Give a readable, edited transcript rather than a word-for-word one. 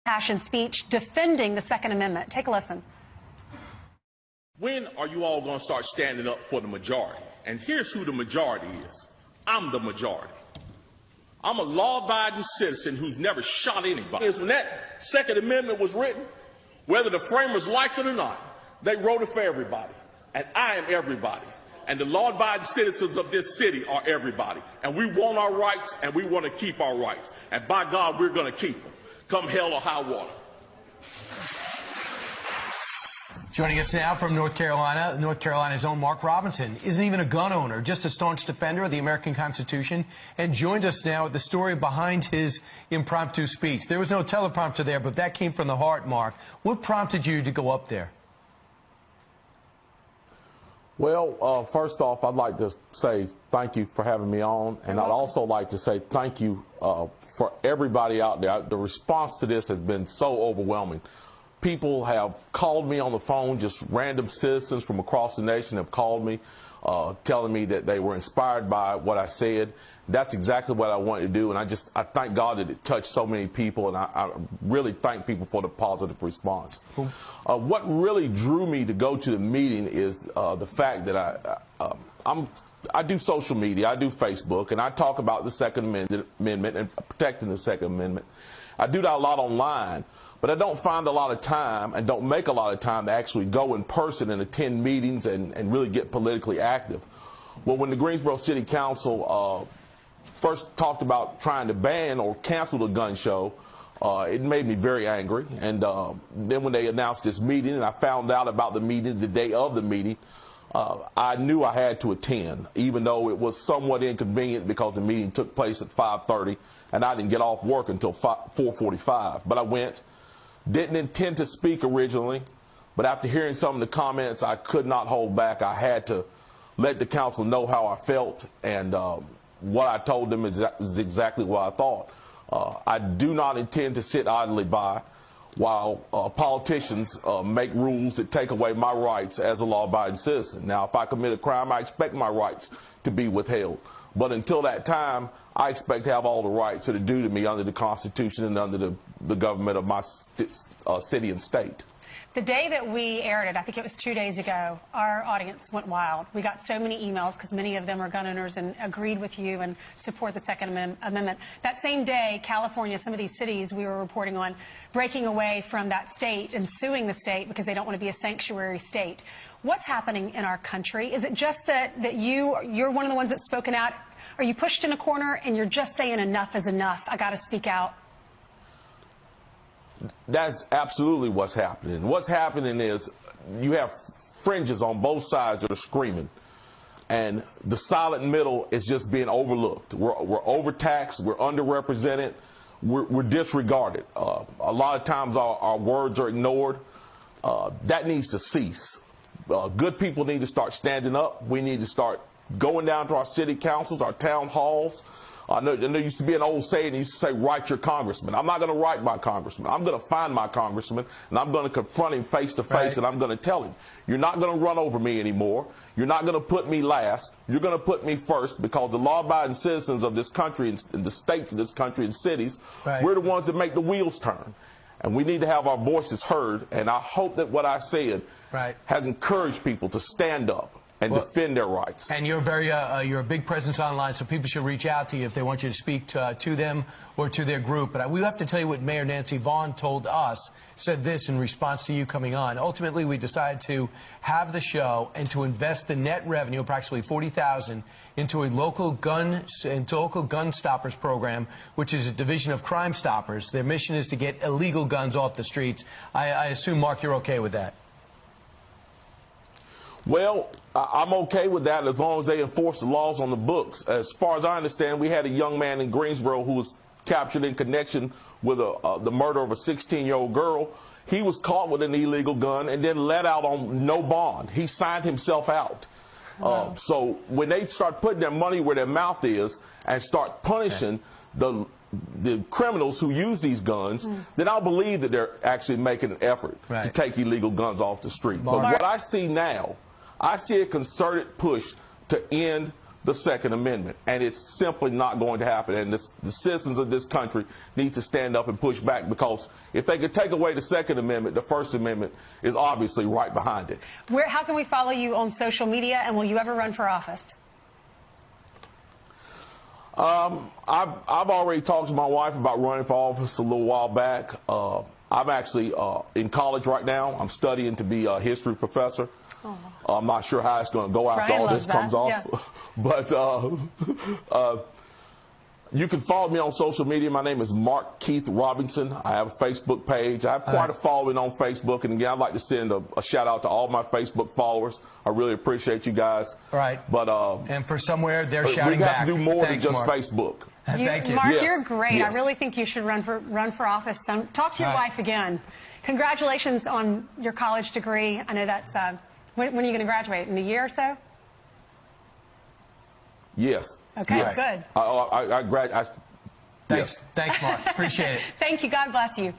Passion speech defending the Second Amendment. Take a listen. When are you all going to start standing up for the majority? And here's who the majority is. I'm the majority. I'm a law-abiding citizen who's never shot anybody. When that Second Amendment was written, whether the framers liked it or not, they wrote it for everybody. And I am everybody. And the law-abiding citizens of this city are everybody. And we want our rights, and we want to keep our rights. And by God, we're going to keep them, come hell or high water. Joining us now from North Carolina's own Mark Robinson isn't even a gun owner, just a staunch defender of the American Constitution, and joined us now with the story behind his impromptu speech. There was no teleprompter there, but that came from the heart, Mark. What prompted you to go up there? Well, first off, I'd like to say thank you for having me on, and I'd also like to say thank you for everybody out there. The response to this has been so overwhelming. People have called me on the phone, just random citizens from across the nation have called me, telling me that they were inspired by what I said. That's exactly what I wanted to do, and I thank God that it touched so many people, and I really thank people for the positive response. What really drew me to go to the meeting is the fact that I do social media, I do Facebook, and I talk about the Second Amendment and protecting the Second Amendment. I do that a lot online. But I don't find a lot of time and don't make a lot of time to actually go in person and attend meetings and really get politically active. Well, when the Greensboro City Council first talked about trying to ban or cancel the gun show, it made me very angry. And then when they announced this meeting and I found out about the meeting the day of the meeting, I knew I had to attend, even though it was somewhat inconvenient because the meeting took place at 5:30 and I didn't get off work until 4:45. But I went. Didn't intend to speak originally, but after hearing some of the comments, I could not hold back. I had to let the council know how I felt, and what I told them is exactly what I thought. I do not intend to sit idly by while politicians make rules that take away my rights as a law-abiding citizen. Now, if I commit a crime, I expect my rights to be withheld. But until that time, I expect to have all the rights that are due to me under the Constitution and under the government of my city and state. The day that we aired it, I think it was 2 days ago, our audience went wild. We got so many emails because many of them are gun owners and agreed with you and support the Second Amendment. That same day, California, some of these cities we were reporting on, breaking away from that state and suing the state because they don't want to be a sanctuary state. What's happening in our country? Is it just that you're one of the ones that's spoken out? Are you pushed in a corner and you're just saying enough is enough? I got to speak out. That's absolutely what's happening. What's happening is you have fringes on both sides that are screaming, and the silent middle is just being overlooked. We're overtaxed, we're underrepresented, we're disregarded. A lot of times our words are ignored. That needs to cease. Good people need to start standing up. We need to start going down to our city councils, our town halls. I know there used to be an old saying, they used to say, write your congressman. I'm not going to write my congressman. I'm going to find my congressman, and I'm going to confront him face to face, and I'm going to tell him, you're not going to run over me anymore. You're not going to put me last. You're going to put me first, because the law-abiding citizens of this country and the states of this country and cities, we're the ones that make the wheels turn. And we need to have our voices heard, and I hope that what I said has encouraged people to stand up and defend their rights. And you're you're a big presence online, so people should reach out to you if they want you to speak to them or to their group. But we have to tell you what Mayor Nancy Vaughn told us, said this in response to you coming on. Ultimately, we decided to have the show and to invest the net revenue, approximately $40,000, into a local gun stoppers program, which is a division of Crime Stoppers. Their mission is to get illegal guns off the streets. I assume, Mark, you're okay with that. Well, I'm okay with that as long as they enforce the laws on the books. As far as I understand, we had a young man in Greensboro who was captured in connection with the murder of a 16-year-old girl. He was caught with an illegal gun and then let out on no bond. He signed himself out. Wow. So when they start putting their money where their mouth is and start punishing the criminals who use these guns, then I'll believe that they're actually making an effort to take illegal guns off the street. But what I see now, I see a concerted push to end the Second Amendment, and it's simply not going to happen. And the citizens of this country need to stand up and push back, because if they could take away the Second Amendment, the First Amendment is obviously right behind it. How can we follow you on social media, and will you ever run for office? I've already talked to my wife about running for office a little while back. I'm actually in college right now. I'm studying to be a history professor. I'm not sure how it's going to go after all this comes off. Yeah. But you can follow me on social media. My name is Mark Keith Robinson. I have a Facebook page. I have quite a following on Facebook. And again, I'd like to send a shout out to all my Facebook followers. I really appreciate you guys. All right. But and for somewhere, they're shouting we back. have to do more than just Mark. Facebook. Thank you. Mark, Yes. you're great. Yes. I really think you should run for office. Talk to your wife again. Congratulations on your college degree. I know that's when are you going to graduate? In a year or so? Yes. Okay, yes. good. I graduated. Thanks, Mark. Appreciate it. Thank you. God bless you.